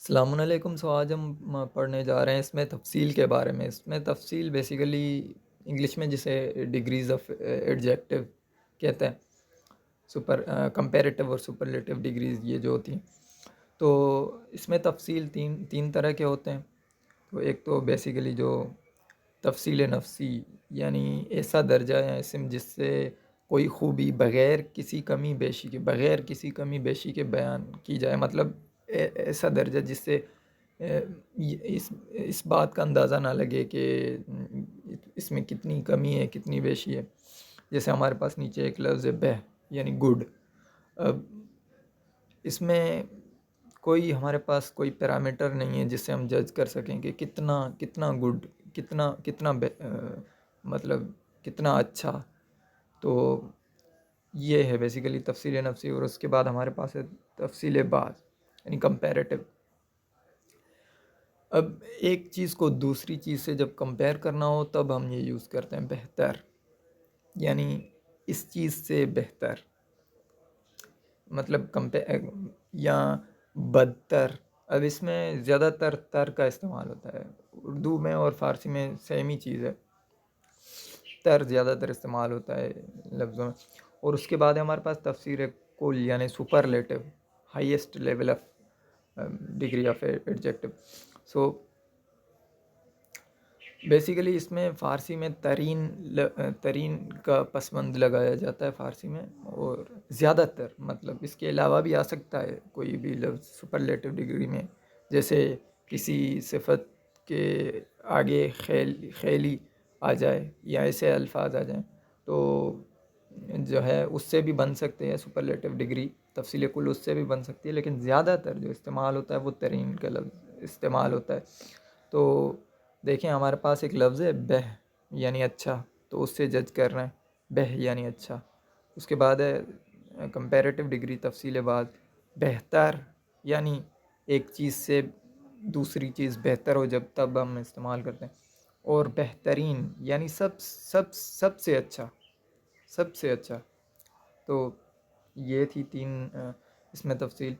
السلام علیکم. آج ہم پڑھنے جا رہے ہیں اس میں تفصیل کے بارے میں. اس میں تفصیل بیسیکلی انگلش میں جسے ڈگریز آف ایڈجیکٹو کہتے ہیں. کمپیریٹیو اور سپرلیٹیو ڈگریز یہ جو ہوتی ہیں. تو اس میں تفصیل تین طرح کے ہوتے ہیں. تو ایک تو بیسیکلی جو تفصیل نفسی، یعنی ایسا درجہ یا اسم جس سے کوئی خوبی بغیر کسی کمی بیشی کے بیان کی جائے. مطلب ایسا درجہ جس سے اس بات کا اندازہ نہ لگے کہ اس میں کتنی کمی ہے کتنی بیشی ہے. جیسے ہمارے پاس نیچے ایک لفظ ہے بہ، یعنی گڈ. اب اس میں ہمارے پاس کوئی پیرامیٹر نہیں ہے جس سے ہم جج کر سکیں کہ کتنا گڈ، کتنا مطلب کتنا اچھا. تو یہ ہے بیسیکلی تفصیل نفسی. اور اس کے بعد ہمارے پاس ہے تفصیل بعض، یعنی کمپیریٹیو. اب ایک چیز کو دوسری چیز سے جب کمپیئر کرنا ہو تب ہم یہ یوز کرتے ہیں بہتر، یعنی اس چیز سے بہتر. مطلب یا بدتر. اب اس میں زیادہ تر کا استعمال ہوتا ہے. اردو میں اور فارسی میں سیم ہی چیز ہے. تر زیادہ تر استعمال ہوتا ہے لفظوں میں. اور اس کے بعد ہمارے پاس تفسیر کل، یعنی superlative, highest level of degree of adjective. So basically اس میں فارسی میں ترین کا پسمند لگایا جاتا ہے فارسی میں. اور زیادہ تر مطلب اس کے علاوہ بھی آ سکتا ہے کوئی بھی لفظ سپرلیٹیو ڈگری میں. جیسے کسی صفت کے آگے خیلی آ جائے یا ایسے الفاظ آ جائیں تو جو ہے اس سے بھی بن سکتے ہیں سپرلیٹیو ڈگری. تفصیل کل اس سے بھی بن سکتی ہے، لیکن زیادہ تر جو استعمال ہوتا ہے وہ ترین کا لفظ استعمال ہوتا ہے. تو دیکھیں ہمارے پاس ایک لفظ ہے بہ، یعنی اچھا. تو اس سے جج کر رہے ہیں بہ یعنی اچھا. اس کے بعد ہے کمپیریٹیو ڈگری تفصیل بعد، بہتر، یعنی ایک چیز سے دوسری چیز بہتر ہو جب تب ہم استعمال کرتے ہیں. اور بہترین یعنی سب سے اچھا. تو یہ تھی تین اس میں تفصیل.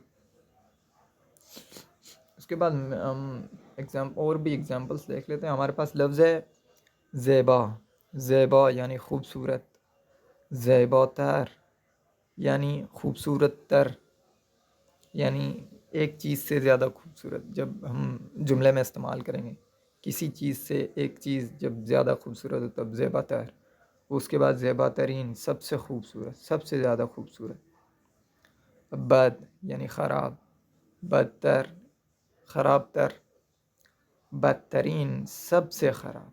اس کے بعد ہم اور بھی ایگزامپلس دیکھ لیتے ہیں. ہمارے پاس لفظ ہے زیبا یعنی خوبصورت. زیبا تر یعنی خوبصورت تر، یعنی ایک چیز سے زیادہ خوبصورت. جب ہم جملے میں استعمال کریں گے کسی چیز سے ایک چیز جب زیادہ خوبصورت ہو تب زیبا تر. اس کے بعد زیبا ترین، سب سے خوبصورت، سب سے زیادہ خوبصورت. بد یعنی خراب. بدتر، خراب تر. بدترین، سب سے خراب.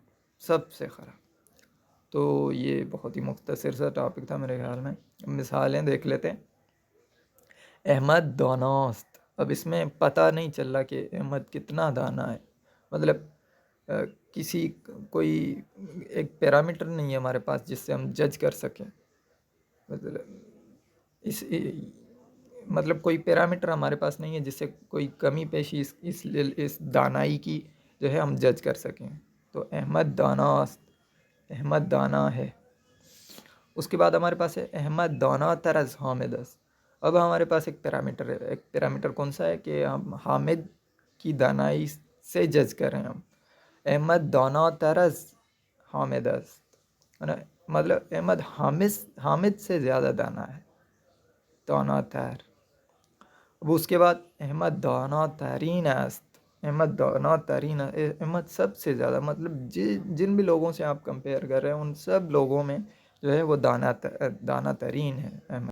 تو یہ بہت ہی مختصر سا ٹاپک تھا میرے خیال میں. مثالیں دیکھ لیتے ہیں. احمد داناست. اب اس میں پتہ نہیں چل رہا کہ احمد کتنا دانا ہے. مطلب کوئی ایک پیرامیٹر نہیں ہے ہمارے پاس جس سے ہم جج کر سکیں. مطلب کوئی پیرامیٹر ہمارے پاس نہیں ہے جس سے کوئی کمی پیشی اس دانائی کی جو ہے ہم جج کر سکیں. تو احمد داناست، احمد دانا ہے. اس کے بعد ہمارے پاس ہے احمد دانا تر از حامد است. اب ہمارے پاس ایک پیرامیٹر ہے. ایک پیرامیٹر کون سا ہے کہ ہم حامد کی دانائی سے جج کر رہے ہیں. ہم احمد دانا تر از حامد است، مطلب احمد حامد سے زیادہ دانا ہے. دانا تر. اب اس کے بعد احمد دانا ترین است. احمد سب سے زیادہ، مطلب جن بھی لوگوں سے آپ کمپیئر کر رہے ہیں ان سب لوگوں میں جو ہے وہ دانا ترین ہے احمد.